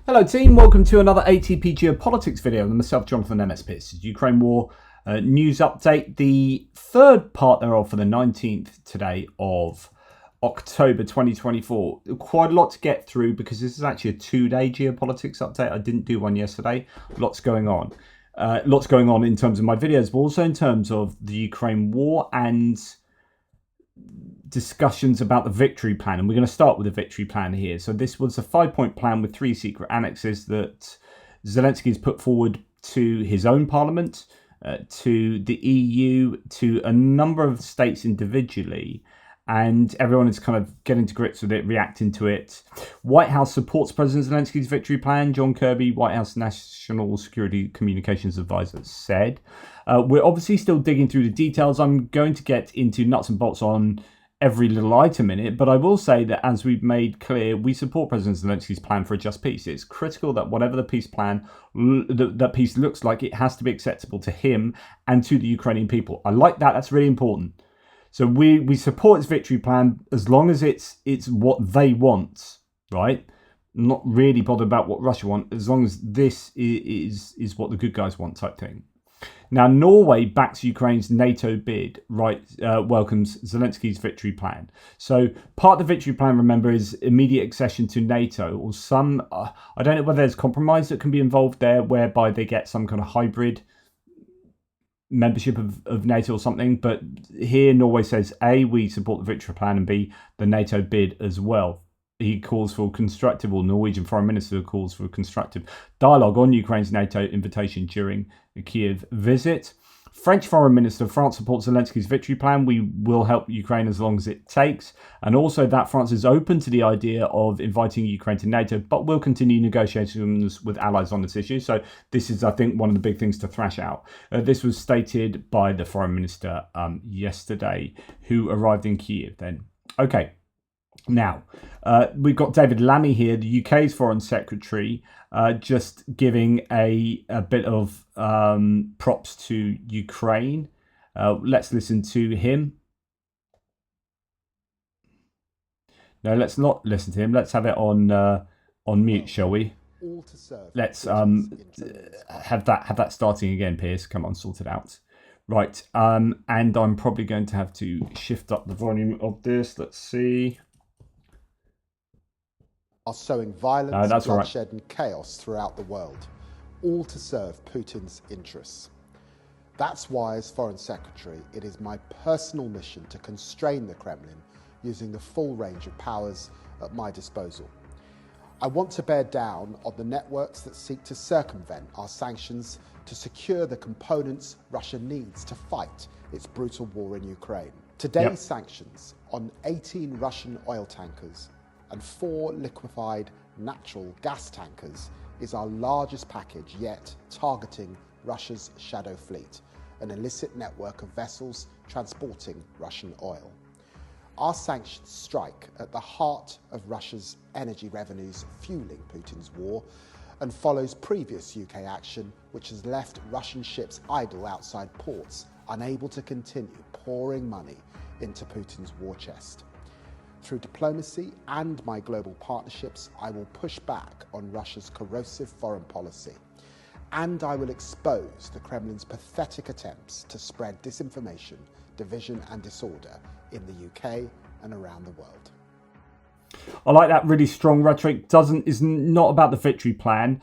Hello team, welcome to another ATP Geopolitics video with myself, Jonathan MS Pearce. Ukraine War news update, the third part thereof for the 19th today of October 2024. Quite a lot to get through because this is actually a 2-day geopolitics update. I didn't do one yesterday. Lots going on. Lots going on in terms of my videos, but also in terms of the Ukraine war and discussions about the victory plan. And we're going to start with the victory plan here. So this was a 5-point plan with 3 secret annexes that Zelensky has put forward to his own parliament, to the EU, to a number of states individually. And everyone is kind of getting to grips with it, reacting to it. White House supports President Zelensky's victory plan. John Kirby, White House National Security Communications Advisor, said. We're obviously still digging through the details. I'm going to get into nuts and bolts on every little item in it, but I will say that as we've made clear, we support President Zelensky's plan for a just peace. It's critical that whatever the peace plan, that peace looks like, it has to be acceptable to him and to the Ukrainian people. I like that. That's really important. So we support his victory plan as long as it's what they want, right? Not really bothered about what Russia want, as long as this is what the good guys want, type thing. Now, Norway backs Ukraine's NATO bid, welcomes Zelensky's victory plan. So part of the victory plan, remember, is immediate accession to NATO, or some, I don't know whether there's compromise that can be involved there, whereby they get some kind of hybrid membership of NATO or something. But here Norway says, A, we support the victory plan, and B, the NATO bid as well. He calls for constructive, or Norwegian Foreign Minister calls for constructive dialogue on Ukraine's NATO invitation during the Kiev visit. French Foreign Minister, France supports Zelensky's victory plan. We will help Ukraine as long as it takes. And also that France is open to the idea of inviting Ukraine to NATO, but will continue negotiations with allies on this issue. So this is, I think, one of the big things to thrash out. This was stated by the Foreign Minister yesterday, who arrived in Kiev then. Okay. Now, we've got David Lammy here, the UK's Foreign Secretary, just giving a bit of props to Ukraine. Let's listen to him. No, let's not listen to him. Let's have it on mute, shall we? Let's have that starting again, Piers. Come on, sort it out. Right, and I'm probably going to have to shift up the volume of this. Let's see. Are sowing violence, bloodshed and chaos throughout the world, all to serve Putin's interests. That's why, as Foreign Secretary, it is my personal mission to constrain the Kremlin using the full range of powers at my disposal. I want to bear down on the networks that seek to circumvent our sanctions to secure the components Russia needs to fight its brutal war in Ukraine. Today's sanctions on 18 Russian oil tankers and 4 liquefied natural gas tankers is our largest package yet, targeting Russia's shadow fleet, an illicit network of vessels transporting Russian oil. Our sanctions strike at the heart of Russia's energy revenues fueling Putin's war, and follows previous UK action which has left Russian ships idle outside ports, unable to continue pouring money into Putin's war chest. Through diplomacy and my global partnerships, I will push back on Russia's corrosive foreign policy, and I will expose the Kremlin's pathetic attempts to spread disinformation, division and disorder in the UK and around the world. I like that really strong rhetoric. Is not about the victory plan,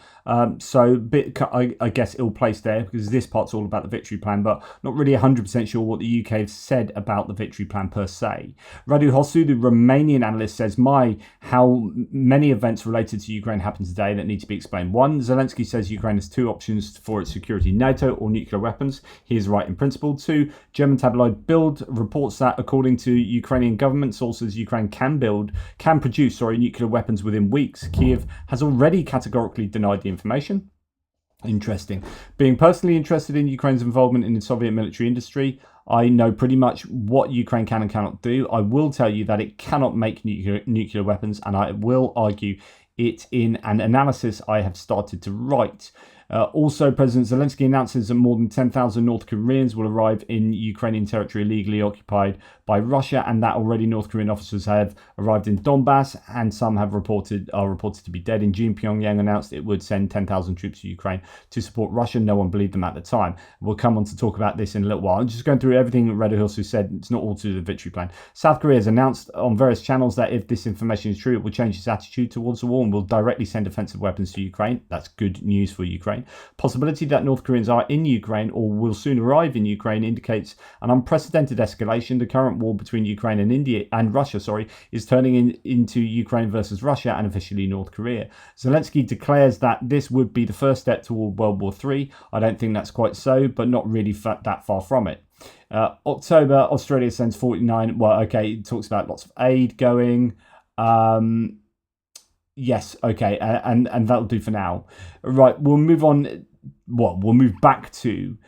so I guess ill placed there, because this part's all about the victory plan, but not really 100% sure what the UK have said about the victory plan per se. Radu Hosu, the Romanian analyst, says, how many events related to Ukraine happen today that need to be explained. 1, Zelensky says Ukraine has 2 options for its security: NATO or nuclear weapons. He is right in principle. 2, German tabloid Bild reports that according to Ukrainian government sources, Ukraine can produce nuclear weapons within weeks. Kiev has already categorically denied the information. Interesting. Being personally interested in Ukraine's involvement in the Soviet military industry, I know pretty much what Ukraine can and cannot do. I will tell you that it cannot make nuclear weapons, and I will argue it in an analysis I have started to write. Also, President Zelensky announces that more than 10,000 North Koreans will arrive in Ukrainian territory illegally occupied by Russia, and that already North Korean officers have arrived in Donbass, and some are reported to be dead. In June, Pyongyang announced it would send 10,000 troops to Ukraine to support Russia. No one believed them at the time. We'll come on to talk about this in a little while. I'm just going through everything Radohilsu said. It's not all to do with the victory plan. South Korea has announced on various channels that if this information is true, it will change its attitude towards the war and will directly send offensive weapons to Ukraine. That's good news for Ukraine. Possibility that North Koreans are in Ukraine or will soon arrive in Ukraine indicates an unprecedented escalation. The current war between Ukraine and Russia is turning into Ukraine versus Russia and officially North Korea. Zelensky declares that this would be the first step toward World War III. I don't think that's quite so, but not really that far from it. October, Australia sends 49. Well, okay, it talks about lots of aid going. Yes, okay, and that'll do for now. Right, we'll move on. Well, we'll move back to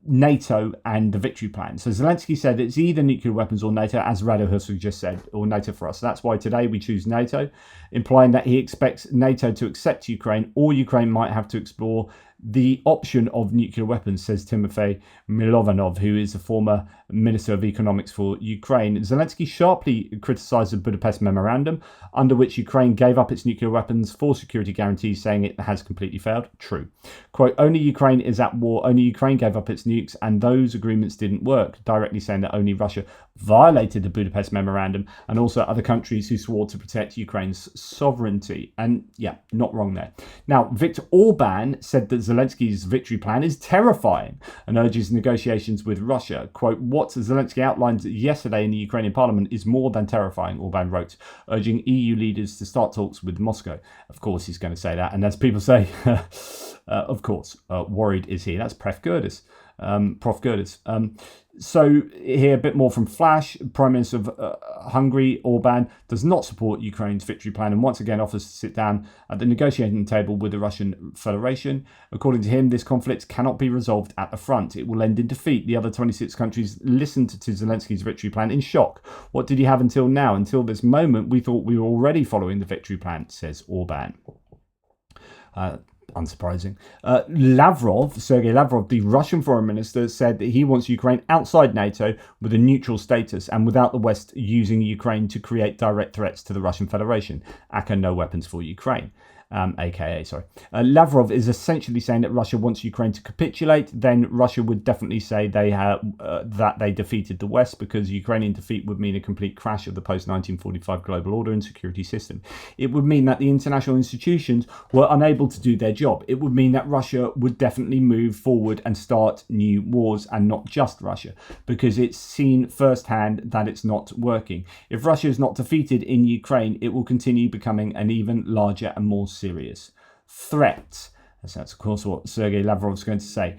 NATO and the victory plan. So Zelensky said it's either nuclear weapons or NATO, as Radohilsu just said, or NATO for us. That's why today we choose NATO, implying that he expects NATO to accept Ukraine, or Ukraine might have to explore the option of nuclear weapons, says Timofey Milovanov, who is a former Minister of Economics for Ukraine. Zelensky sharply criticized the Budapest Memorandum, under which Ukraine gave up its nuclear weapons for security guarantees, saying it has completely failed. True. Quote, only Ukraine is at war, only Ukraine gave up its nukes, and those agreements didn't work, directly saying that only Russia violated the Budapest Memorandum, and also other countries who swore to protect Ukraine's sovereignty. And yeah, not wrong there. Now, Viktor Orbán said that Zelensky's victory plan is terrifying and urges negotiations with Russia. Quote, what Zelensky outlined yesterday in the Ukrainian parliament is more than terrifying, Orbán wrote, urging EU leaders to start talks with Moscow. Of course he's going to say that, and as people say, of course, worried is he. That's Prof. Gerdes. So here a bit more from Flash. Prime Minister of Hungary, Orbán, does not support Ukraine's victory plan and once again offers to sit down at the negotiating table with the Russian Federation. According to him, this conflict cannot be resolved at the front. It will end in defeat. The other 26 countries listened to Zelensky's victory plan in shock. What did he have until now? Until this moment, we thought we were already following the victory plan, says Orbán. Unsurprising. Sergei Lavrov, the Russian foreign minister, said that he wants Ukraine outside NATO with a neutral status and without the West using Ukraine to create direct threats to the Russian Federation. aka no weapons for Ukraine. Lavrov is essentially saying that Russia wants Ukraine to capitulate. Then Russia would definitely say that they defeated the West, because Ukrainian defeat would mean a complete crash of the post-1945 global order and security system. It would mean that the international institutions were unable to do their job. It would mean that Russia would definitely move forward and start new wars, and not just Russia, because it's seen firsthand that it's not working. If Russia is not defeated in Ukraine, it will continue becoming an even larger and more serious threat. That's of course what Sergei Lavrov is going to say.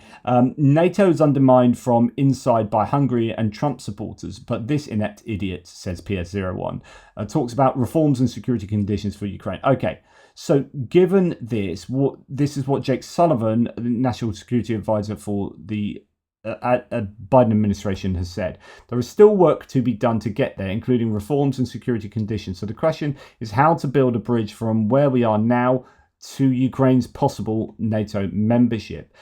NATO is undermined from inside by Hungary and Trump supporters, but this inept idiot, says PS01, talks about reforms and security conditions for Ukraine. Okay, so given this, this is what Jake Sullivan, the National Security Advisor for the Biden administration, has said. There is still work to be done to get there, including reforms and security conditions. So the question is how to build a bridge from where we are now to Ukraine's possible NATO membership.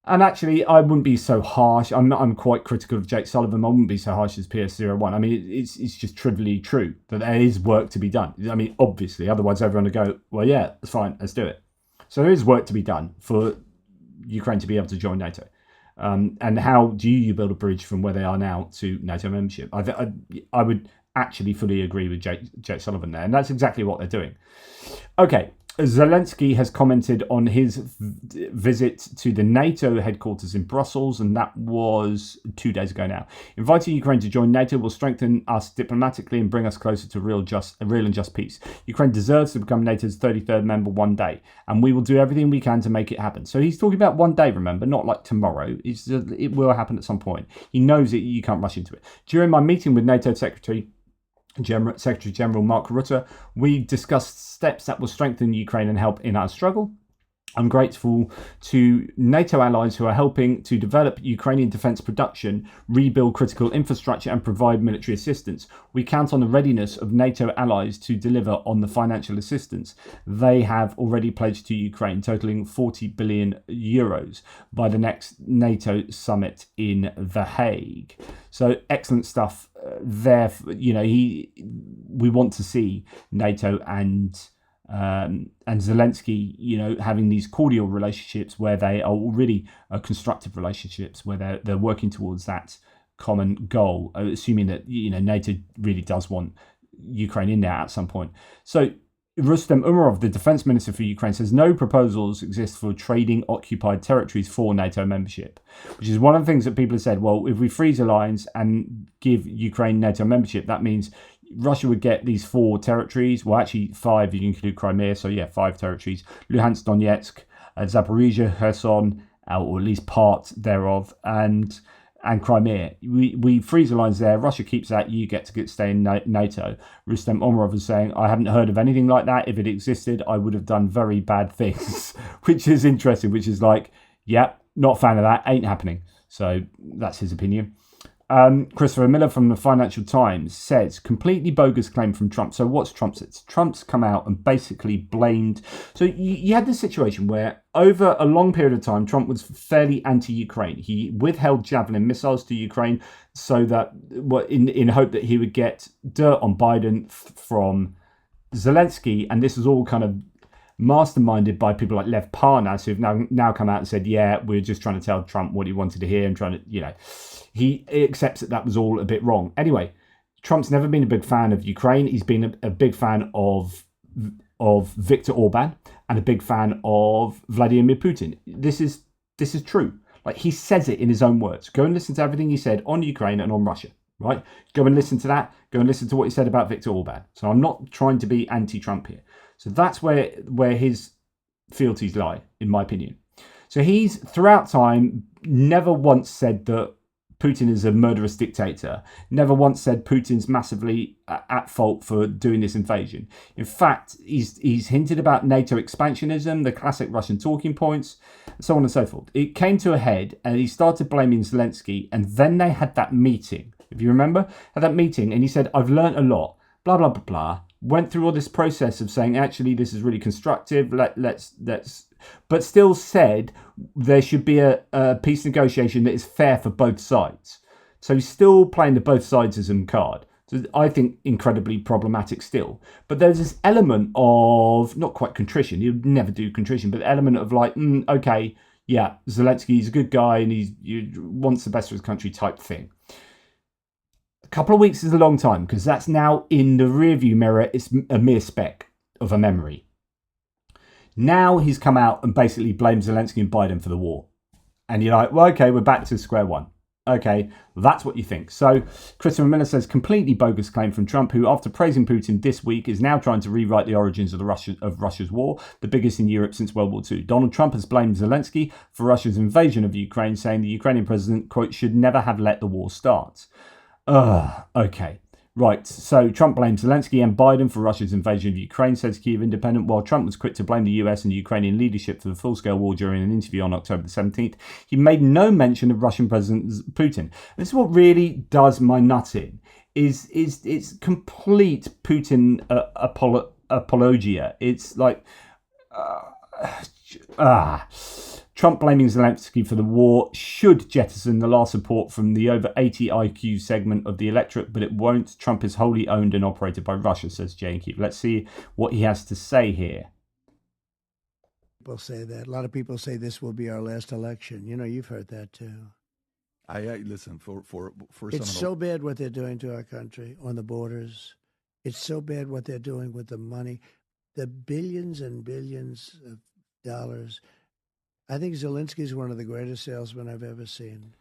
And actually, I wouldn't be so harsh. I'm quite critical of Jake Sullivan. I wouldn't be so harsh as PS01. I mean, it's just trivially true that there is work to be done. I mean, obviously, otherwise everyone would go, well, yeah, that's fine, let's do it. So there is work to be done for Ukraine to be able to join NATO. And how do you build a bridge from where they are now to NATO membership? I would actually fully agree with Jake Sullivan there, and that's exactly what they're doing. Okay, Zelensky has commented on his visit to the NATO headquarters in Brussels, and that was 2 days ago now. Inviting Ukraine to join NATO will strengthen us diplomatically and bring us closer to real and just peace. Ukraine deserves to become NATO's 33rd member one day, and we will do everything we can to make it happen. So he's talking about one day, remember, not like tomorrow. It will happen at some point. He knows that you can't rush into it. During my meeting with NATO Secretary General Mark Rutte, we discussed steps that will strengthen Ukraine and help in our struggle. I'm grateful to NATO allies who are helping to develop Ukrainian defence production, rebuild critical infrastructure and provide military assistance. We count on the readiness of NATO allies to deliver on the financial assistance they have already pledged to Ukraine, totaling 40 billion euros by the next NATO summit in The Hague. So excellent stuff there. We want to see NATO and Zelensky, having these cordial relationships where they are already constructive relationships, where they're working towards that common goal, assuming that NATO really does want Ukraine in there at some point. So Rustem Umerov, the defense minister for Ukraine, says no proposals exist for trading occupied territories for NATO membership, which is one of the things that people have said. Well, if we freeze the lines and give Ukraine NATO membership, that means Russia would get these 4 territories. Well, actually 5 if you include Crimea. So yeah, 5 territories: Luhansk, Donetsk, Zaporizhia, Kherson, or at least part thereof, and Crimea. We freeze the lines there. Russia keeps that. You get to stay in NATO. Rustem Umerov is saying, I haven't heard of anything like that. If it existed, I would have done very bad things, which is interesting, which is like, yeah, not a fan of that. Ain't happening. So that's his opinion. Christopher Miller from the Financial Times says, completely bogus claim from Trump. So what's Trump said? Trump's come out and basically blamed. So you had this situation where over a long period of time, Trump was fairly anti-Ukraine. He withheld Javelin missiles to Ukraine so that in hope that he would get dirt on Biden from Zelensky. And this was all kind of masterminded by people like Lev Parnas, who've now come out and said, yeah, we're just trying to tell Trump what he wanted to hear and trying to, he accepts that was all a bit wrong. Anyway, Trump's never been a big fan of Ukraine. He's been a big fan of Viktor Orbán and a big fan of Vladimir Putin. This is true. Like, he says it in his own words. Go and listen to everything he said on Ukraine and on Russia, right? Go and listen to that. Go and listen to what he said about Viktor Orbán. So I'm not trying to be anti-Trump here. So that's where his fealties lie, in my opinion. So he's, throughout time, never once said that Putin is a murderous dictator. Never once said Putin's massively at fault for doing this invasion. In fact, he's hinted about NATO expansionism, the classic Russian talking points, so on and so forth. It came to a head and he started blaming Zelensky, and then they had that meeting. If you remember, had that meeting and he said, I've learned a lot, blah, blah, blah, blah. Went through all this process of saying, actually, this is really constructive. Let's but still said there should be a peace negotiation that is fair for both sides. So he's still playing the both sidesism card. So I think incredibly problematic still. But there's this element of, not quite contrition, he would never do contrition, but the element of like, okay, yeah, Zelensky's a good guy and he wants the best for his country type thing. A couple of weeks is a long time because that's now in the rearview mirror. It's a mere speck of a memory. Now he's come out and basically blames Zelensky and Biden for the war. And you're like, well, okay, we're back to square one. Okay, that's what you think. So Christopher Miller says, completely bogus claim from Trump, who, after praising Putin this week, is now trying to rewrite the origins of Russia's war, the biggest in Europe since World War II. Donald Trump has blamed Zelensky for Russia's invasion of Ukraine, saying the Ukrainian president, quote, should never have let the war start. Okay. Right, so Trump blames Zelensky and Biden for Russia's invasion of Ukraine, says Kyiv Independent, while Trump was quick to blame the US and the Ukrainian leadership for the full-scale war during an interview on October the 17th. He made no mention of Russian President Putin. This is what really does my nut in, is it's complete Putin apologia. It's like... Trump blaming Zelensky for the war should jettison the last support from the over 80 IQ segment of the electorate, but it won't. Trump is wholly owned and operated by Russia, says Jay and Keith. Let's see what he has to say here. People say that. A lot of people say this will be our last election. You know, you've heard that too. I listen for it's so bad what they're doing to our country on the borders. It's so bad what they're doing with the money, the billions and billions of dollars. I think Zelensky is one of the greatest salesmen I've ever seen.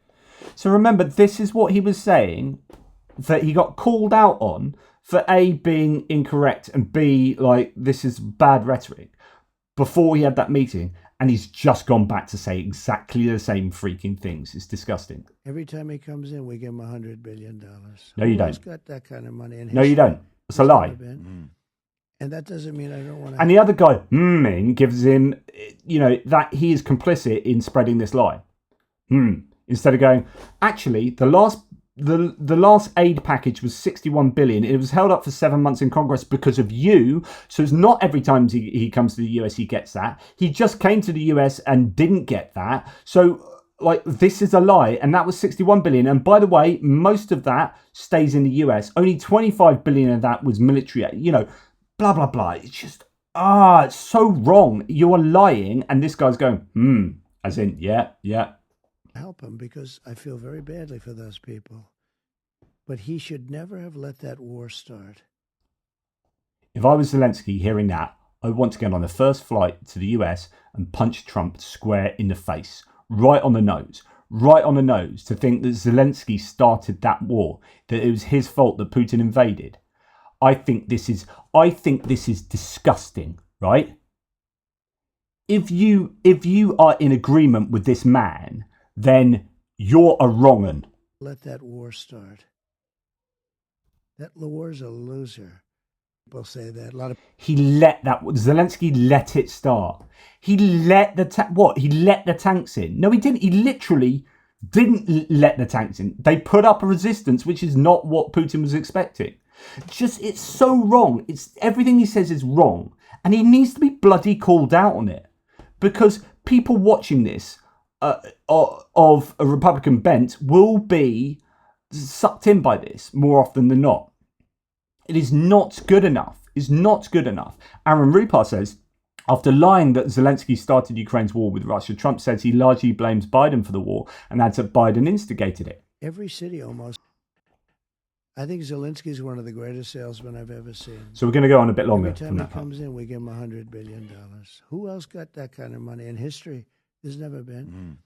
So remember, this is what he was saying that he got called out on for A, being incorrect, and B, like, this is bad rhetoric before he had that meeting. And he's just gone back to say exactly the same freaking things. It's disgusting. Every time he comes in, we give him $100 billion. No, you don't. Who's got that kind of money? No, you don't. It's a lie. And that doesn't mean I don't want to... And the other guy, gives him, that he is complicit in spreading this lie. Instead of going, actually, the last aid package was 61 billion. It was held up for 7 months in Congress because of you. So it's not every time he comes to the US he gets that. He just came to the US and didn't get that. So this is a lie. And that was 61 billion. And by the way, most of that stays in the US. Only 25 billion of that was military, blah, blah, blah. It's just, it's so wrong. You are lying. And this guy's going, as in, yeah. Help him because I feel very badly for those people. But he should never have let that war start. If I was Zelensky hearing that, I would want to get on the first flight to the US and punch Trump square in the face, right on the nose, to think that Zelensky started that war, that it was his fault that Putin invaded. I think this is disgusting, right? If you are in agreement with this man, then you're a wrong'un. Let that war start. That war's a loser. People say that. Zelensky let it start. He let he let the tanks in. No, he didn't. He literally didn't let the tanks in. They put up a resistance, which is not what Putin was expecting. It's so wrong. Everything he says is wrong. And he needs to be bloody called out on it. Because people watching this of a Republican bent will be sucked in by this more often than not. It is not good enough. It's not good enough. Aaron Rupar says, after lying that Zelensky started Ukraine's war with Russia, Trump says he largely blames Biden for the war and adds that Biden instigated it. Every city almost. I think Zelensky is one of the greatest salesmen I've ever seen. So we're going to go on a bit longer. Every time he comes in, we give him $100 billion. Who else got that kind of money in history? There's never been.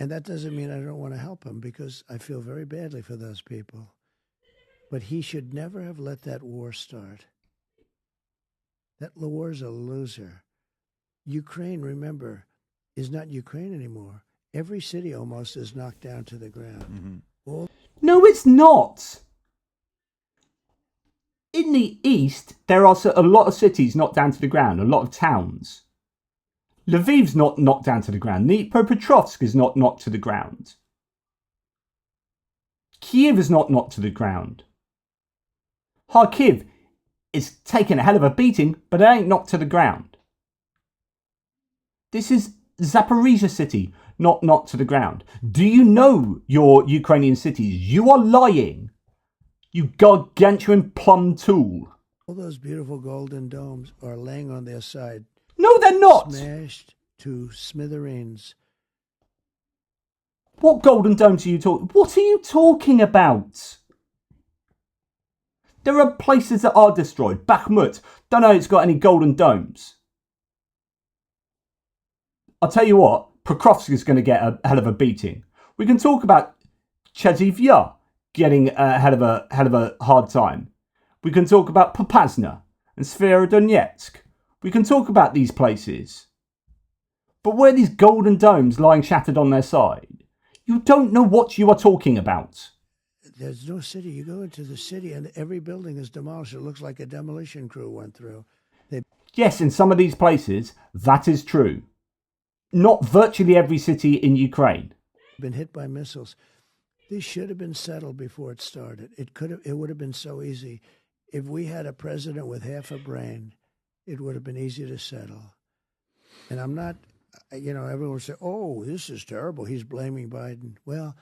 And that doesn't mean I don't want to help him because I feel very badly for those people. But he should never have let that war start. That war's a loser. Ukraine, remember, is not Ukraine anymore. Every city almost is knocked down to the ground. No, it's not. In the east, there are a lot of cities knocked down to the ground, a lot of towns. Lviv's not knocked down to the ground. Dnipropetrovsk is not knocked to the ground. Kiev is not knocked to the ground. Kharkiv is taking a hell of a beating, but it ain't knocked to the ground. This is Zaporizhia city, not knocked to the ground. Do you know your Ukrainian cities? You are lying. You gargantuan plum tool. All those beautiful golden domes are laying on their side. No, they're not. Smashed to smithereens. What golden domes are you talking? What are you talking about? There are places that are destroyed. Bakhmut. Don't know it's got any golden domes. I'll tell you what. Pokrovsk is going to get a hell of a beating. We can talk about Chasiv Yar getting a hell of a hard time. We can talk about Popasna and Severodonetsk. We can talk about these places. But where are these golden domes lying shattered on their side? You don't know what you are talking about. There's no city. You go into the city and every building is demolished. It looks like a demolition crew went through. Yes, in some of these places, that is true. Not virtually every city in Ukraine. Been hit by missiles. This should have been settled before it started. It would have been so easy. If we had a president with half a brain, it would have been easy to settle. And I'm not, everyone would say, oh, this is terrible. He's blaming Biden. Well,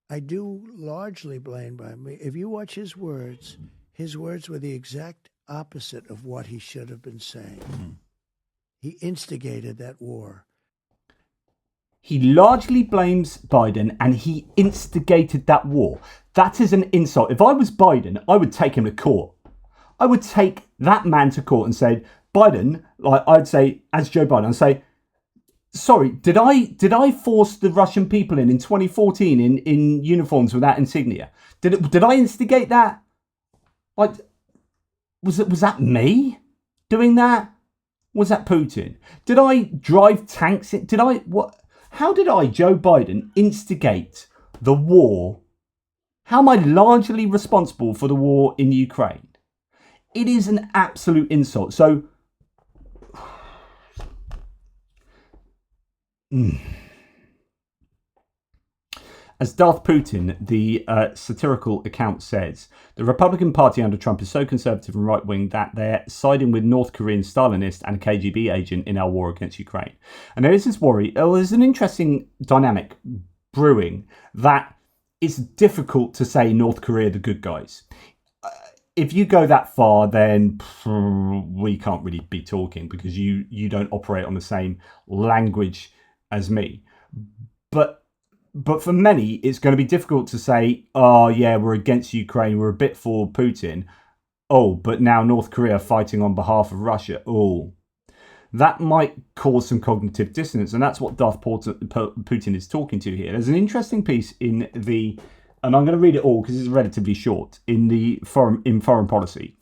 I do largely blame Biden. If you watch his words were the exact opposite of what he should have been saying. He instigated that war. He largely blames Biden and he instigated that war. That is an insult. If I was Biden, I would take him to court. I would take that man to court and say, Biden, I'd say, as Joe Biden, I'd say, sorry, did I force the Russian people in 2014 in uniforms without insignia? Did I instigate that? Was that me doing that? Was that Putin? Did I drive tanks in? How did I, Joe Biden, instigate the war? How am I largely responsible for the war in Ukraine? It is an absolute insult. So, as Darth Putin, the satirical account says, the Republican Party under Trump is so conservative and right-wing that they're siding with North Korean Stalinist and KGB agent in our war against Ukraine. And there is this worry, there's an interesting dynamic brewing that it's difficult to say North Korea the good guys. If you go that far, then we can't really be talking because you don't operate on the same language as me. But for many, it's going to be difficult to say, oh, yeah, we're against Ukraine, we're a bit for Putin. Oh, but now North Korea fighting on behalf of Russia. Oh, that might cause some cognitive dissonance. And that's what Darth Putin is talking to here. There's an interesting piece in the, and I'm going to read it all because it's relatively short, in Foreign Policy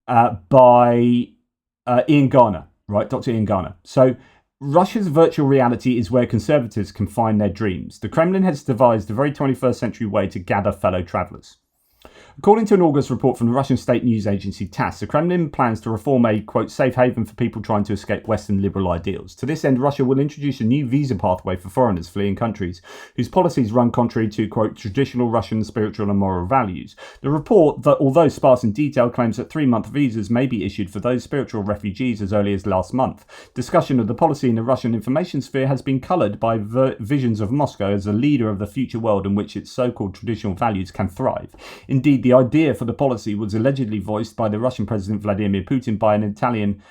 by Ian Garner, right? Dr. Ian Garner. So, Russia's virtual reality is where conservatives can find their dreams. The Kremlin has devised a very 21st century way to gather fellow travellers. According to an August report from the Russian state news agency TASS, the Kremlin plans to reform a, quote, safe haven for people trying to escape Western liberal ideals. To this end, Russia will introduce a new visa pathway for foreigners fleeing countries whose policies run contrary to, quote, traditional Russian spiritual and moral values. The report, that although sparse in detail, claims that 3-month visas may be issued for those spiritual refugees as early as last month. Discussion of the policy in the Russian information sphere has been coloured by visions of Moscow as a leader of the future world in which its so-called traditional values can thrive. Indeed, the idea for the policy was allegedly voiced by the Russian President Vladimir Putin by an Italian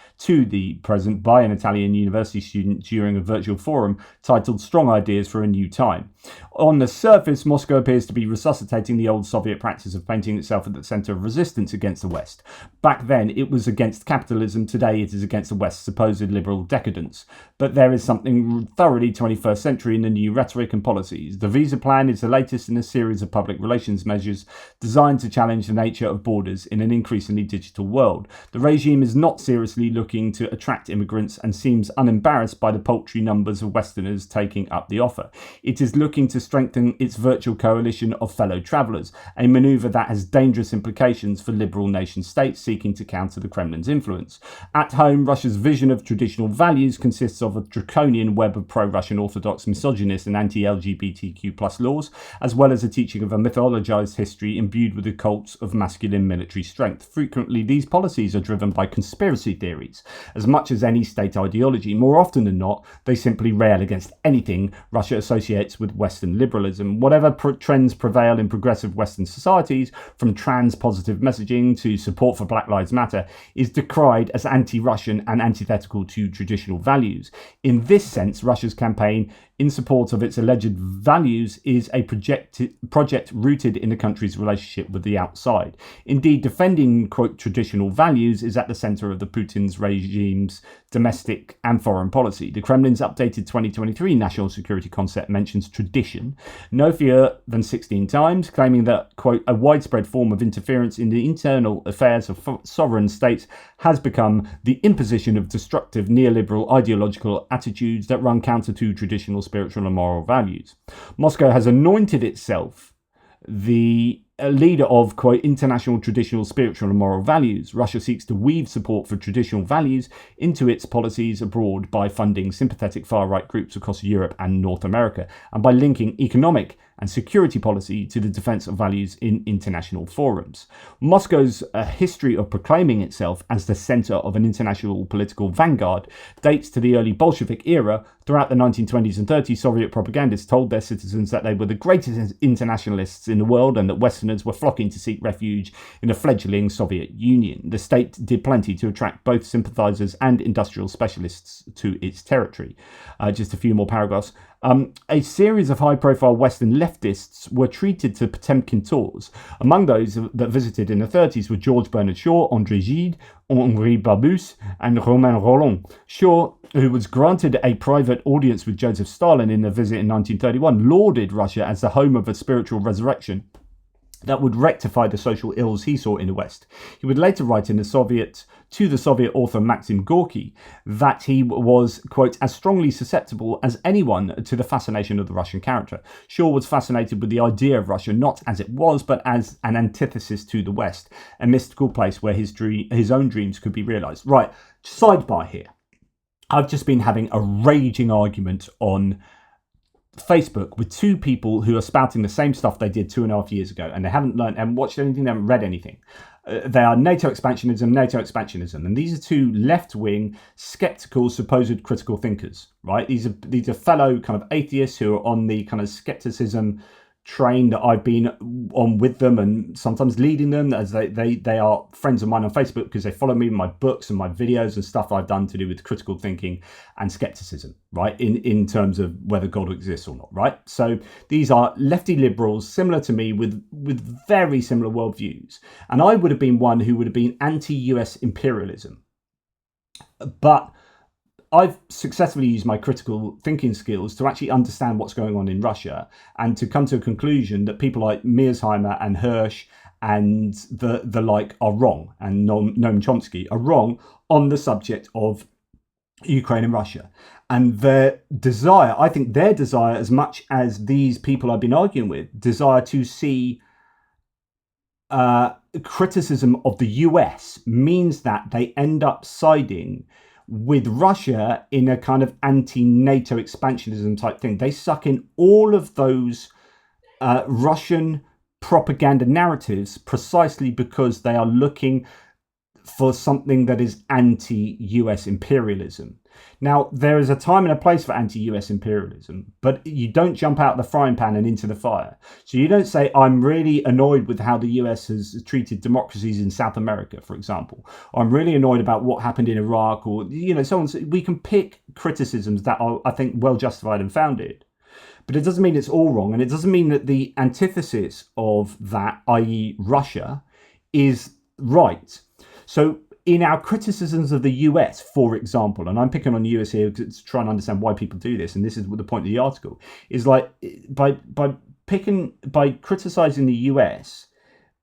university student during a virtual forum titled Strong Ideas for a New Time. On the surface, Moscow appears to be resuscitating the old Soviet practice of painting itself at the centre of resistance against the West. Back then, it was against capitalism. Today, it is against the West's supposed liberal decadence. But there is something thoroughly 21st century in the new rhetoric and policies. The visa plan is the latest in a series of public relations measures designed to challenge the nature of borders in an increasingly digital world. The regime is not seriously looking to attract immigrants and seems unembarrassed by the paltry numbers of Westerners taking up the offer. It is looking to strengthen its virtual coalition of fellow travellers, a manoeuvre that has dangerous implications for liberal nation states seeking to counter the Kremlin's influence. At home, Russia's vision of traditional values consists of a draconian web of pro-Russian orthodox, misogynist and anti-LGBTQ+ laws, as well as a teaching of a mythologized history imbued with the cults of masculine military strength. Frequently, these policies are driven by conspiracy theories, as much as any state ideology. More often than not, they simply rail against anything Russia associates with Western liberalism. Whatever trends prevail in progressive Western societies, from trans-positive messaging to support for Black Lives Matter, is decried as anti-Russian and antithetical to traditional values. In this sense, Russia's campaign in support of its alleged values is a project rooted in the country's relationship with the outside. Indeed, defending, quote, traditional values is at the centre of the Putin's regime's domestic and foreign policy. The Kremlin's updated 2023 national security concept mentions tradition no fewer than 16 times, claiming that, quote, a widespread form of interference in the internal affairs of sovereign states has become the imposition of destructive neoliberal ideological attitudes that run counter to traditional spiritual and moral values. Moscow has anointed itself the leader of, quote, international traditional spiritual and moral values. Russia seeks to weave support for traditional values into its policies abroad by funding sympathetic far-right groups across Europe and North America, and by linking economic and security policy to the defense of values in international forums. Moscow's history of proclaiming itself as the center of an international political vanguard dates to the early Bolshevik era. Throughout the 1920s and 30s, Soviet propagandists told their citizens that they were the greatest internationalists in the world and that Westerners were flocking to seek refuge in the fledgling Soviet Union. The state did plenty to attract both sympathizers and industrial specialists to its territory. Just a few more paragraphs. A series of high-profile Western leftists were treated to Potemkin tours. Among those that visited in the 30s were George Bernard Shaw, André Gide, Henri Barbusse, and Romain Rolland. Shaw, who was granted a private audience with Joseph Stalin in a visit in 1931, lauded Russia as the home of a spiritual resurrection that would rectify the social ills he saw in the West. He would later write in the Soviet author Maxim Gorky that he was, quote, as strongly susceptible as anyone to the fascination of the Russian character. Shaw was fascinated with the idea of Russia not as it was, but as an antithesis to the West, a mystical place where his own dreams could be realised. Right, sidebar here. I've just been having a raging argument on Facebook with two people who are spouting the same stuff they did 2.5 years ago, and they haven't learned and watched anything, they haven't read anything. They are NATO expansionism, and these are two left-wing, skeptical, supposed critical thinkers, right? These are fellow kind of atheists who are on the kind of skepticism train that I've been on with them, and sometimes leading them, as they are friends of mine on Facebook because they follow me in my books and my videos and stuff I've done to do with critical thinking and skepticism, right, in terms of whether God exists or not, right? So these are lefty liberals similar to me with very similar worldviews, and I would have been one who would have been anti-US imperialism, but I've successfully used my critical thinking skills to actually understand what's going on in Russia and to come to a conclusion that people like Mearsheimer and Hirsch and the like are wrong, and Noam Chomsky are wrong on the subject of Ukraine and Russia. And their desire, as much as these people I've been arguing with, desire to see criticism of the US means that they end up siding with Russia in a kind of anti-NATO expansionism type thing. They suck in all of those Russian propaganda narratives precisely because they are looking for something that is anti-US imperialism. Now, there is a time and a place for anti-US imperialism, but you don't jump out the frying pan and into the fire. So you don't say, I'm really annoyed with how the US has treated democracies in South America, for example. Or I'm really annoyed about what happened in Iraq, or, so on. We can pick criticisms that are, I think, well justified and founded. But it doesn't mean it's all wrong, and it doesn't mean that the antithesis of that, i.e. Russia, is right. So in our criticisms of the US, for example, and I'm picking on the US here to try and understand why people do this, and this is the point of the article, is like by criticizing the US,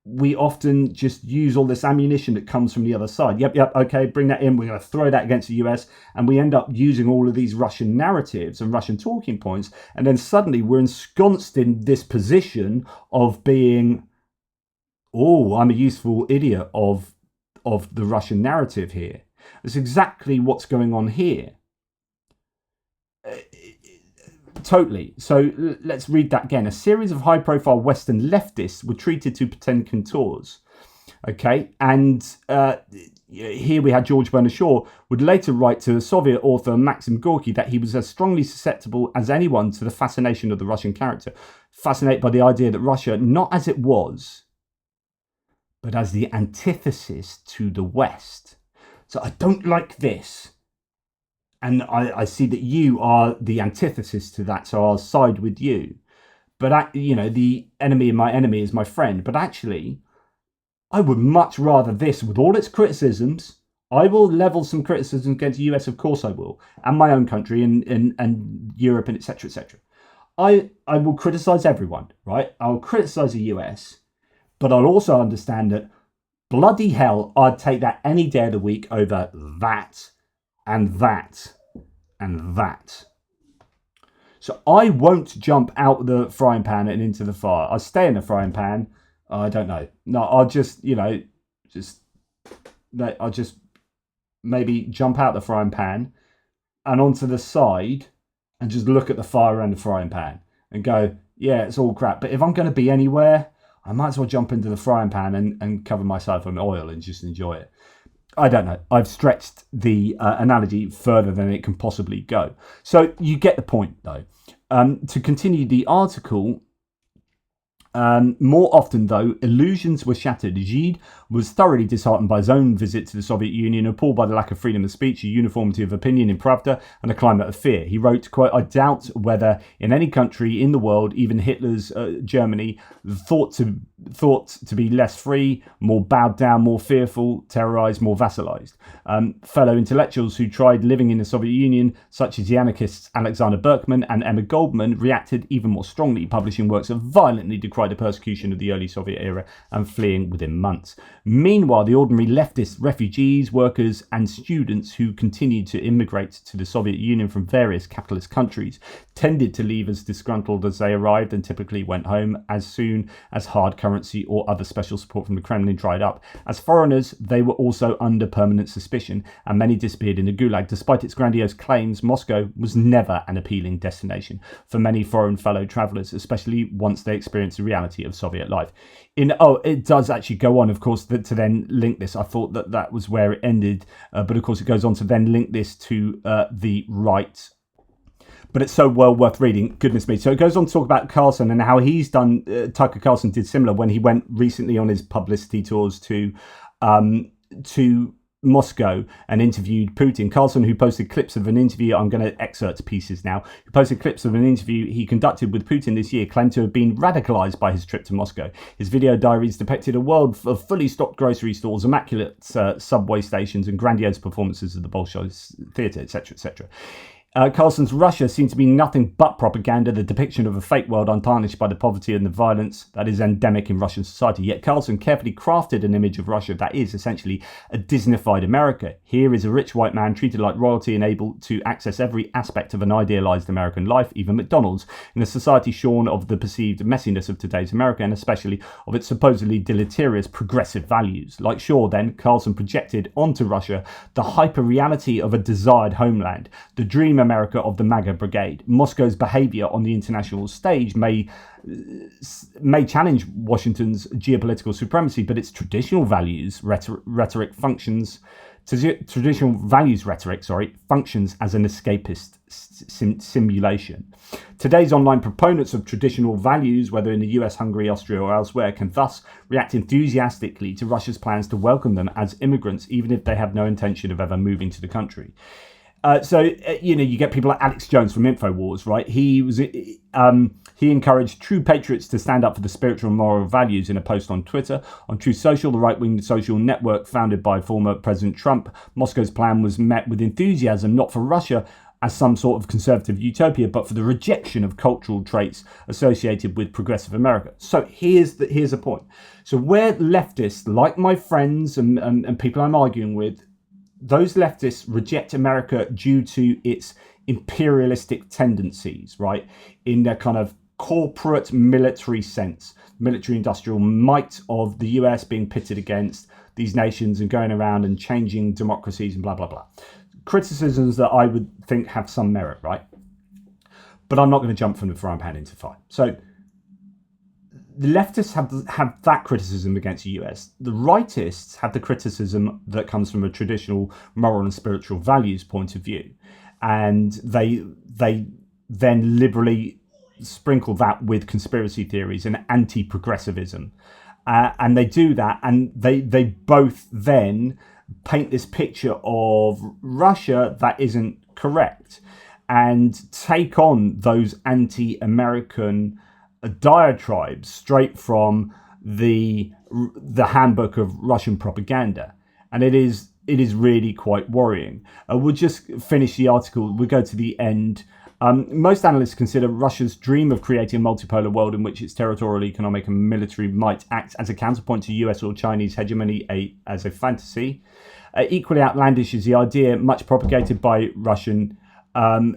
we often just use all this ammunition that comes from the other side. Yep, okay, bring that in, we're going to throw that against the US, and we end up using all of these Russian narratives and Russian talking points, and then suddenly we're ensconced in this position of being, I'm a useful idiot of the Russian narrative here. That's exactly what's going on here. Totally. So let's read that again. A series of high-profile Western leftists were treated to pretend contours. Okay, and here we had George Bernard Shaw would later write to the Soviet author Maxim Gorky that he was as strongly susceptible as anyone to the fascination of the Russian character, fascinated by the idea that Russia, not as it was, but as the antithesis to the West. So I don't like this. And I see that you are the antithesis to that, so I'll side with you. But, the enemy of my enemy is my friend. But actually, I would much rather this, with all its criticisms. I will level some criticism against the US, of course I will, and my own country and Europe and etc., etc. I will criticize everyone, right? I'll criticize the US, but I'll also understand that, bloody hell, I'd take that any day of the week over that and that and that. So I won't jump out the frying pan and into the fire. I'll stay in the frying pan. I don't know. No, I'll just, I'll just maybe jump out the frying pan and onto the side and just look at the fire around the frying pan and go, yeah, it's all crap. But if I'm going to be anywhere, I might as well jump into the frying pan and cover myself in oil and just enjoy it. I don't know. I've stretched the analogy further than it can possibly go. So you get the point, though. To continue the article, more often, though, illusions were shattered. Gide was thoroughly disheartened by his own visit to the Soviet Union, appalled by the lack of freedom of speech, a uniformity of opinion in Pravda, and a climate of fear. He wrote, quote, I doubt whether in any country in the world, even Hitler's Germany, thought to be less free, more bowed down, more fearful, terrorized, more vassalized. Fellow intellectuals who tried living in the Soviet Union, such as the anarchists Alexander Berkman and Emma Goldman, reacted even more strongly, publishing works that violently decried justify the persecution of the early Soviet era and fleeing within months. Meanwhile, the ordinary leftist refugees, workers and students who continued to immigrate to the Soviet Union from various capitalist countries tended to leave as disgruntled as they arrived and typically went home as soon as hard currency or other special support from the Kremlin dried up. As foreigners, they were also under permanent suspicion, and many disappeared in the Gulag. Despite its grandiose claims, Moscow was never an appealing destination for many foreign fellow travellers, especially once they experienced the reality of Soviet life. It does actually go on, of course, to then link this. I thought that was where it ended, but of course it goes on to then link this to the right. But it's so well worth reading, goodness me. So it goes on to talk about Carlson and how he's done, Tucker Carlson did similar when he went recently on his publicity tours to Moscow and interviewed Putin. Carlson, who posted clips of an interview, I'm going to excerpt pieces now, who posted clips of an interview he conducted with Putin this year, claimed to have been radicalized by his trip to Moscow. His video diaries depicted a world of fully stocked grocery stores, immaculate subway stations and grandiose performances of the Bolshoi theatre, etc., etc. Carlson's Russia seemed to be nothing but propaganda, the depiction of a fake world untarnished by the poverty and the violence that is endemic in Russian society. Yet Carlson carefully crafted an image of Russia that is essentially a Disneyfied America. Here is a rich white man treated like royalty and able to access every aspect of an idealized American life, even McDonald's, in a society shorn of the perceived messiness of today's America and especially of its supposedly deleterious progressive values. Like Shaw, then, Carlson projected onto Russia the hyper-reality of a desired homeland, the dream America of the MAGA brigade. Moscow's behaviour on the international stage may challenge Washington's geopolitical supremacy, but its traditional values rhetoric functions as an escapist simulation. Today's online proponents of traditional values, whether in the US, Hungary, Austria or elsewhere, can thus react enthusiastically to Russia's plans to welcome them as immigrants, even if they have no intention of ever moving to the country. You get people like Alex Jones from InfoWars, right? He encouraged true patriots to stand up for the spiritual and moral values in a post on Twitter. On True Social, the right-wing social network founded by former President Trump, Moscow's plan was met with enthusiasm, not for Russia as some sort of conservative utopia, but for the rejection of cultural traits associated with progressive America. So here's a point. So where leftists, like my friends and people I'm arguing with, those leftists reject America due to its imperialistic tendencies, right? In their kind of corporate military sense, military industrial might of the US being pitted against these nations and going around and changing democracies and blah, blah, blah. Criticisms that I would think have some merit, right? But I'm not going to jump from the frying pan into fire. So the leftists have that criticism against the US. The rightists have the criticism that comes from a traditional moral and spiritual values point of view. And they then liberally sprinkle that with conspiracy theories and anti-progressivism. And they do that, and they both then paint this picture of Russia that isn't correct and take on those anti-American diatribes straight from the handbook of Russian propaganda, and it is really quite worrying. We'll just finish the article. We'll go to the end. Most analysts consider Russia's dream of creating a multipolar world in which its territorial, economic and military might act as a counterpoint to US or Chinese hegemony as a fantasy. Equally outlandish is the idea, much propagated by Russian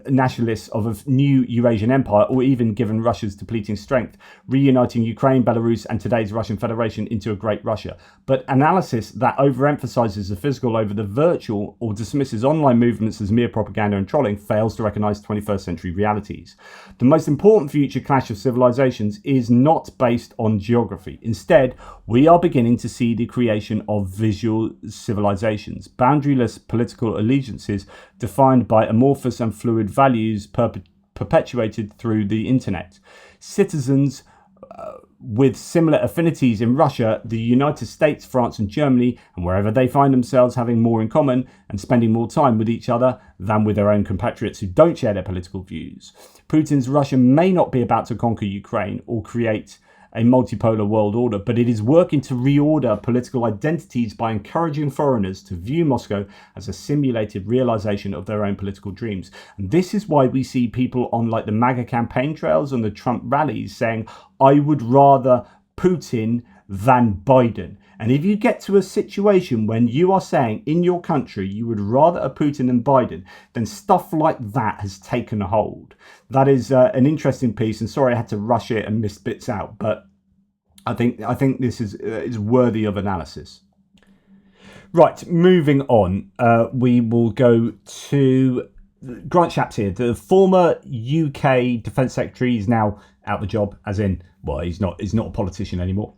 nationalists, of a new Eurasian empire, or even, given Russia's depleting strength, reuniting Ukraine, Belarus and today's Russian Federation into a great Russia. But analysis that overemphasizes the physical over the virtual or dismisses online movements as mere propaganda and trolling fails to recognize 21st century realities. The most important future clash of civilizations is not based on geography. Instead, we are beginning to see the creation of visual civilizations, boundaryless political allegiances defined by amorphous and fluid values perpetuated through the internet. Citizens with similar affinities in Russia, the United States, France and Germany, and wherever they find themselves, having more in common and spending more time with each other than with their own compatriots who don't share their political views. Putin's Russia may not be about to conquer Ukraine or create a multipolar world order, but it is working to reorder political identities by encouraging foreigners to view Moscow as a simulated realization of their own political dreams. And this is why we see people on like the MAGA campaign trails and the Trump rallies saying, I would rather Putin than Biden. And if you get to a situation when you are saying in your country you would rather a Putin than Biden, then stuff like that has taken hold. That is an interesting piece, and sorry I had to rush it and miss bits out, but I think this is worthy of analysis. Right, moving on, we will go to Grant Shapps here. The former UK Defence Secretary is now out the job, as in, well, he's not a politician anymore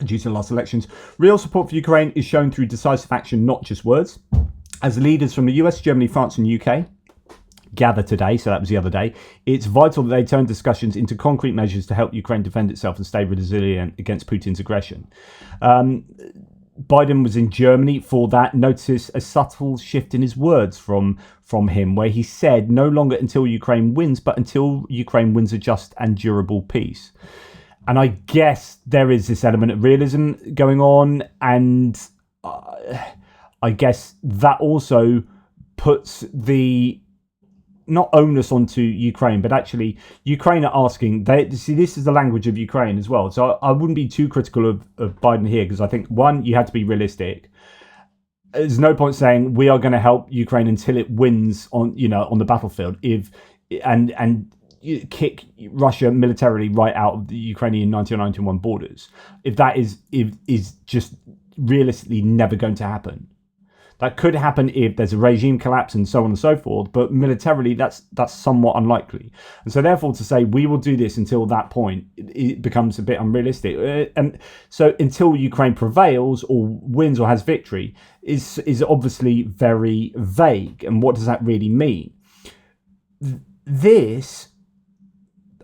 due to the last elections. Real support for Ukraine is shown through decisive action, not just words. As leaders from the US, Germany, France and UK gather today, so that was the other day, it's vital that they turn discussions into concrete measures to help Ukraine defend itself and stay resilient against Putin's aggression. Biden was in Germany for that. Notice a subtle shift in his words from him, where he said no longer until Ukraine wins, but until Ukraine wins a just and durable peace. And I guess there is this element of realism going on, and I guess that also puts the not onus onto Ukraine, but actually Ukraine are asking. See, this is the language of Ukraine as well. So I wouldn't be too critical of Biden here, because I think, one, you have to be realistic. There's no point saying we are going to help Ukraine until it wins on the battlefield. And kick Russia militarily right out of the Ukrainian 1991 borders. If that is just realistically never going to happen. That could happen if there's a regime collapse and so on and so forth, but militarily that's somewhat unlikely. And so therefore to say we will do this until that point, it becomes a bit unrealistic. And so until Ukraine prevails or wins or has victory is obviously very vague. And what does that really mean? This,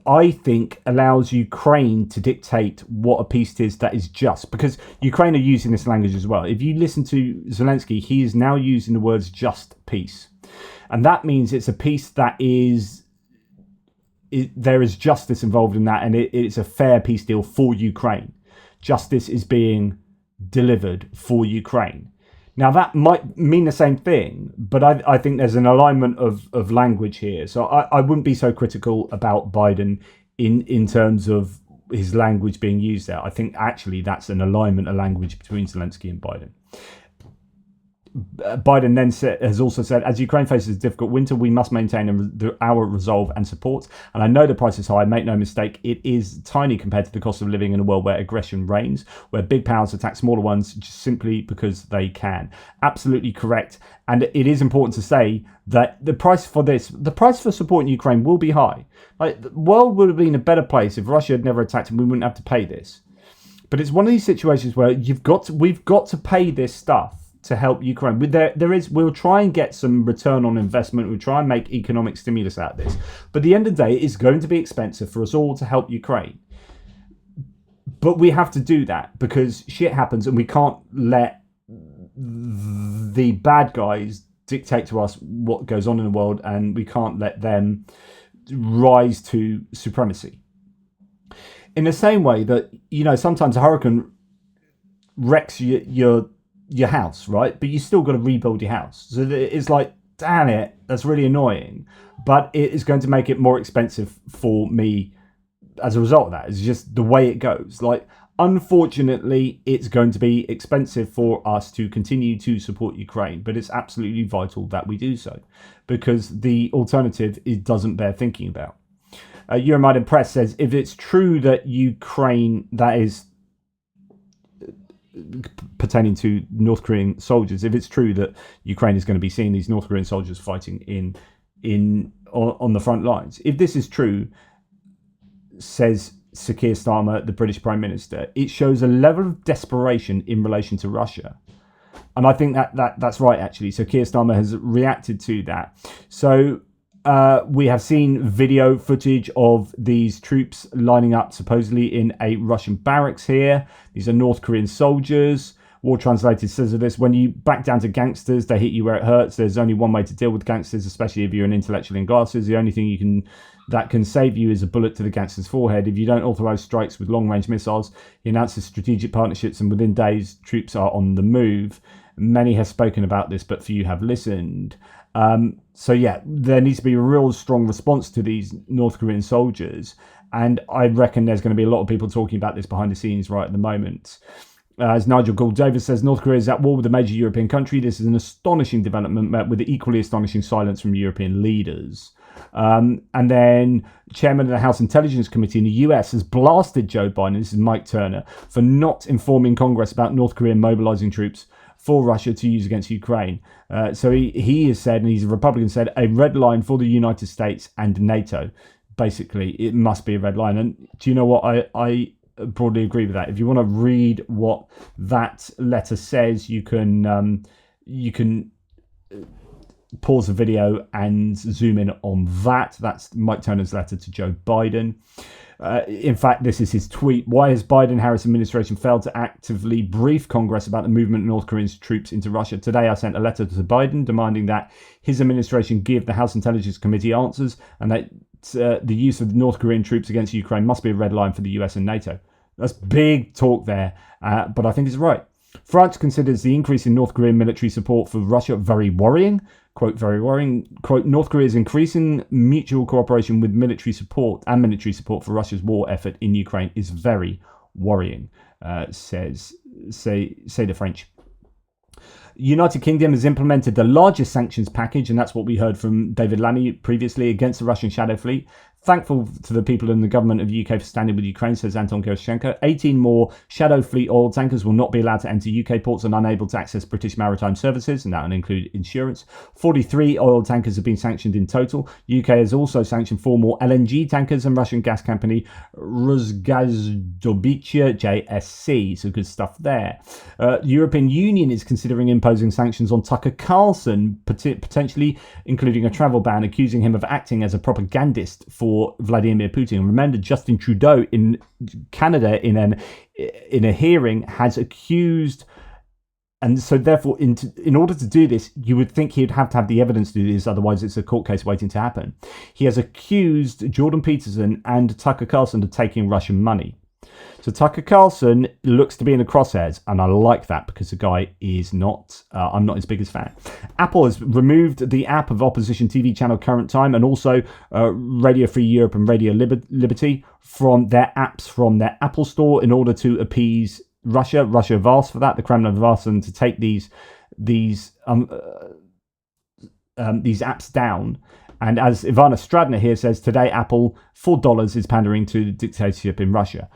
I think, allows Ukraine to dictate what a peace is that is just, because Ukraine are using this language as well. If you listen to Zelensky, he is now using the words just peace. And that means it's a peace that there is justice involved in that, and it's a fair peace deal for Ukraine. Justice is being delivered for Ukraine. Now, that might mean the same thing, but I think there's an alignment of language here. So I wouldn't be so critical about Biden in terms of his language being used there. I think actually that's an alignment of language between Zelensky and Biden. Biden then has also said, as Ukraine faces a difficult winter, we must maintain our resolve and support. And I know the price is high, make no mistake, it is tiny compared to the cost of living in a world where aggression reigns, where big powers attack smaller ones just simply because they can. Absolutely correct. And it is important to say that the price for supporting Ukraine will be high. Like, the world would have been a better place if Russia had never attacked and we wouldn't have to pay this. But it's one of these situations where we've got to pay this stuff to help Ukraine. We'll try and get some return on investment. We'll try and make economic stimulus out of this. But at the end of the day, it's going to be expensive for us all to help Ukraine. But we have to do that because shit happens and we can't let the bad guys dictate to us what goes on in the world, and we can't let them rise to supremacy. In the same way that, sometimes a hurricane wrecks your house, right? But you still got to rebuild your house. So it's like, damn it, that's really annoying. But it is going to make it more expensive for me as a result of that. It's just the way it goes. Like, unfortunately, it's going to be expensive for us to continue to support Ukraine, but it's absolutely vital that we do so, because the alternative doesn't bear thinking about. Euromaidan Press says, if it's true that Ukraine, that is pertaining to North Korean soldiers, if it's true that Ukraine is going to be seeing these North Korean soldiers fighting on the front lines, if this is true, says Sir Keir Starmer, the British Prime Minister, it shows a level of desperation in relation to Russia. And I think that's right, actually. So Keir Starmer has reacted to that. So we have seen video footage of these troops lining up supposedly in a Russian barracks here. These are North Korean soldiers. War Translated says of this, when you back down to gangsters, they hit you where it hurts. There's only one way to deal with gangsters, especially if you're an intellectual in glasses. The only thing that can save you is a bullet to the gangster's forehead. If you don't authorize strikes with long-range missiles, he announces strategic partnerships, and within days, troops are on the move. Many have spoken about this, but few have listened. So yeah, there needs to be a real strong response to these North Korean soldiers. And I reckon there's going to be a lot of people talking about this behind the scenes right at the moment. As Nigel Gould-Davis says, North Korea is at war with a major European country. This is an astonishing development, met with equally astonishing silence from European leaders. And then Chairman of the House Intelligence Committee in the US has blasted Joe Biden, this is Mike Turner, for not informing Congress about North Korea mobilizing troops for Russia to use against Ukraine. So he has said, and he's a Republican, said, a red line for the United States and NATO. Basically, it must be a red line. And do you know what? I broadly agree with that. If you want to read what that letter says, you can pause the video and zoom in on that. That's Mike Turner's letter to Joe Biden. In fact, this is his tweet. Why has Biden-Harris administration failed to actively brief Congress about the movement of North Korean troops into Russia? Today, I sent a letter to Biden demanding that his administration give the House Intelligence Committee answers, and that the use of North Korean troops against Ukraine must be a red line for the US and NATO. That's big talk there, but I think it's right. France considers the increase in North Korean military support for Russia very worrying. Quote, very worrying. Quote, North Korea's increasing mutual cooperation with military support for Russia's war effort in Ukraine is very worrying, say the French. United Kingdom has implemented the largest sanctions package, and that's what we heard from David Lammy previously, against the Russian shadow fleet. Thankful to the people in the government of the UK for standing with Ukraine, says Anton Gerashenko. 18 more shadow fleet oil tankers will not be allowed to enter UK ports and unable to access British maritime services, and that will include insurance. 43 oil tankers have been sanctioned in total. UK has also sanctioned 4 more LNG tankers and Russian gas company Rosgazdobycha JSC. So good stuff there. The European Union is considering imposing sanctions on Tucker Carlson, potentially including a travel ban, accusing him of acting as a propagandist for Vladimir Putin. Remember, Justin Trudeau in Canada in a hearing has accused, and so therefore in order to do this, you would think he'd have to have the evidence to do this, otherwise it's a court case waiting to happen. He has accused Jordan Peterson and Tucker Carlson of taking Russian money. So Tucker Carlson looks to be in the crosshairs, and I like that because the guy is not, I'm not his biggest fan. Apple has removed the app of opposition TV channel Current Time and also Radio Free Europe and Radio Liberty from their apps from their Apple Store in order to appease Russia. Russia have asked for that. The Kremlin have asked them to take these apps down. And as Ivana Stradner here says, today Apple, $4 is pandering to the dictatorship in Russia.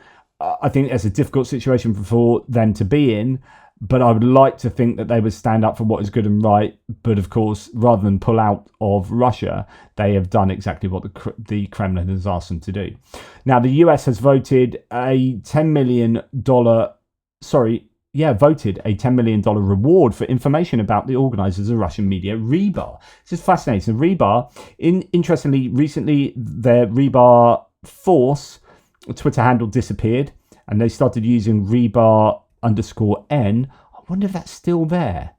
I think that's a difficult situation for them to be in, but I would like to think that they would stand up for what is good and right. But of course, rather than pull out of Russia, they have done exactly what the Kremlin has asked them to do. Now, the US has voted a $10 million reward for information about the organisers of Russian media Rebar. This is fascinating. Rebar, interestingly, recently their Rebar Force Twitter handle disappeared and they started using Rebar_N. I wonder if that's still there.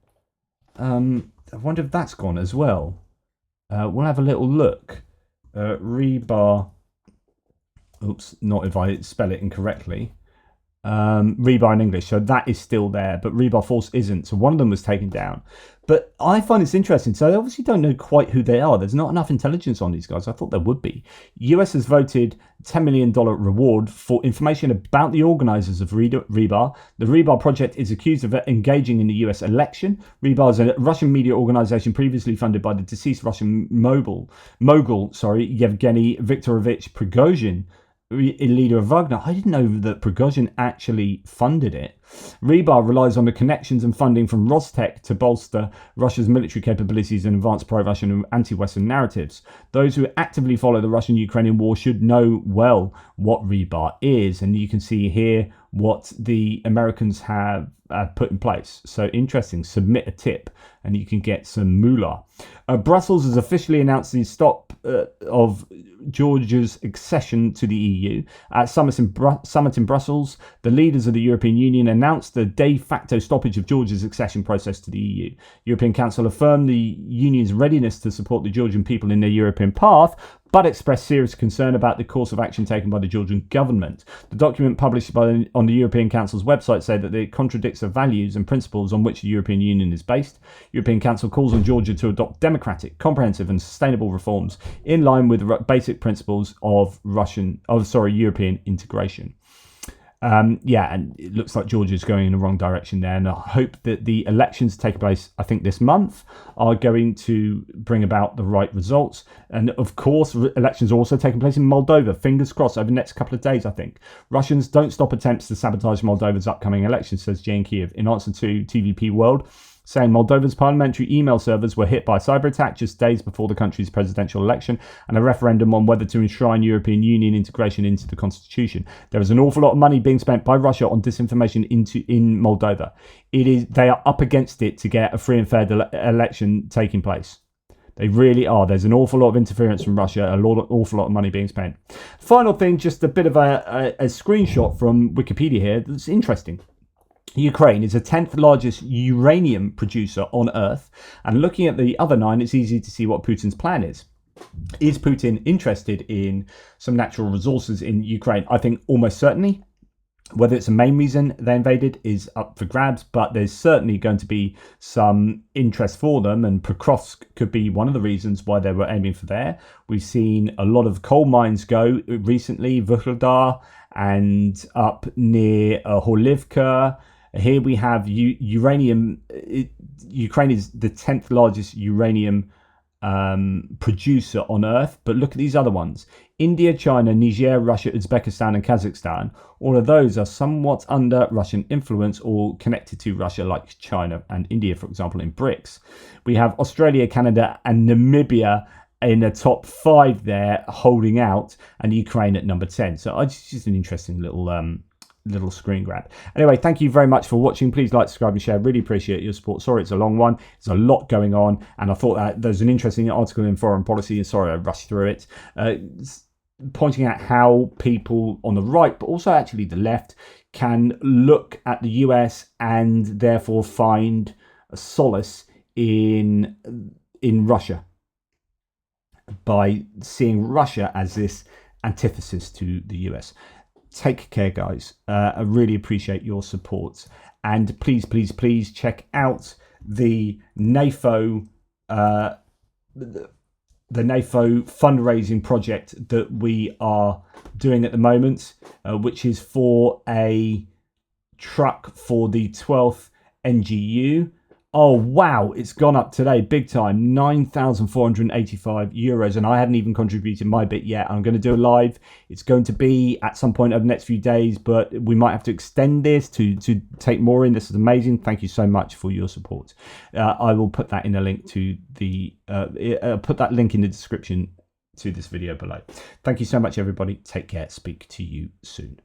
I wonder if that's gone as well. We'll have a little look. Rebar. Oops, not if I spell it incorrectly. Rebar in English, so that is still there, but Rebar Force isn't, so one of them was taken down. But I find this interesting, so I obviously don't know quite who they are. There's not enough intelligence on these guys. I thought there would be. US has voted $10 million reward for information about the organisers of Rebar. The Rebar project is accused of engaging in the US election. Rebar is a Russian media organisation previously funded by the deceased Russian mogul, Yevgeny Viktorovich Prigozhin, leader of Wagner. I didn't know that Prigozhin actually funded it. Rebar relies on the connections and funding from Rostec to bolster Russia's military capabilities and advance pro-Russian and anti-Western narratives. Those who actively follow the Russian-Ukrainian war should know well what Rebar is, and you can see here what the Americans have put in place. So interesting. Submit a tip and you can get some moolah. Brussels has officially announced the stop of Georgia's accession to the EU. At summit in Brussels, the leaders of the European Union announced the de facto stoppage of Georgia's accession process to the EU. European Council affirmed the Union's readiness to support the Georgian people in their European path, but expressed serious concern about the course of action taken by the Georgian government. The document published on the European Council's website said that it contradicts the values and principles on which the European Union is based. European Council calls on Georgia to adopt democratic, comprehensive and sustainable reforms in line with the basic principles of European integration. And it looks like Georgia's going in the wrong direction there. And I hope that the elections take place, I think, this month are going to bring about the right results. And of course, elections are also taking place in Moldova. Fingers crossed over the next couple of days, I think. Russians don't stop attempts to sabotage Moldova's upcoming elections, says Jane Kiev, in answer to TVP World, saying Moldova's parliamentary email servers were hit by a cyber attack just days before the country's presidential election and a referendum on whether to enshrine European Union integration into the constitution. There is an awful lot of money being spent by Russia on disinformation in Moldova. They are up against it to get a free and fair election taking place. They really are. There's an awful lot of interference from Russia, awful lot of money being spent. Final thing, just a bit of a screenshot from Wikipedia here that's interesting. Ukraine is the 10th largest uranium producer on Earth, and looking at the other 9, it's easy to see what Putin's plan is. Is Putin interested in some natural resources in Ukraine? I think almost certainly. Whether it's the main reason they invaded is up for grabs, but there's certainly going to be some interest for them, and Pokrovsk could be one of the reasons why they were aiming for there. We've seen a lot of coal mines go recently, Vuhledar and up near Horlivka. Here we have uranium. Ukraine is the 10th largest uranium producer on Earth. But look at these other ones. India, China, Niger, Russia, Uzbekistan and Kazakhstan. All of those are somewhat under Russian influence or connected to Russia, like China and India, for example, in BRICS. We have Australia, Canada and Namibia in the top 5 there holding out, and Ukraine at number 10. So it's just an interesting little screen grab. Anyway, thank you very much for watching. Please like, subscribe and share. Really appreciate your support. Sorry it's a long one. There's a lot going on, and I thought that there's an interesting article in Foreign Policy, and sorry I rushed through it, pointing out how people on the right, but also actually the left, can look at the US and therefore find a solace in Russia by seeing Russia as this antithesis to the US. Take care, guys. I really appreciate your support. And please, please, please check out the NAFO the NAFO fundraising project that we are doing at the moment, which is for a truck for the 12th NGU. Oh, wow, it's gone up today, big time, €9,485, and I hadn't even contributed my bit yet. I'm going to do a live. It's going to be at some point over the next few days, but we might have to extend this to take more in. This is amazing. Thank you so much for your support. I will put that in a link to the, put that link in the description to this video below. Thank you so much, everybody. Take care. Speak to you soon.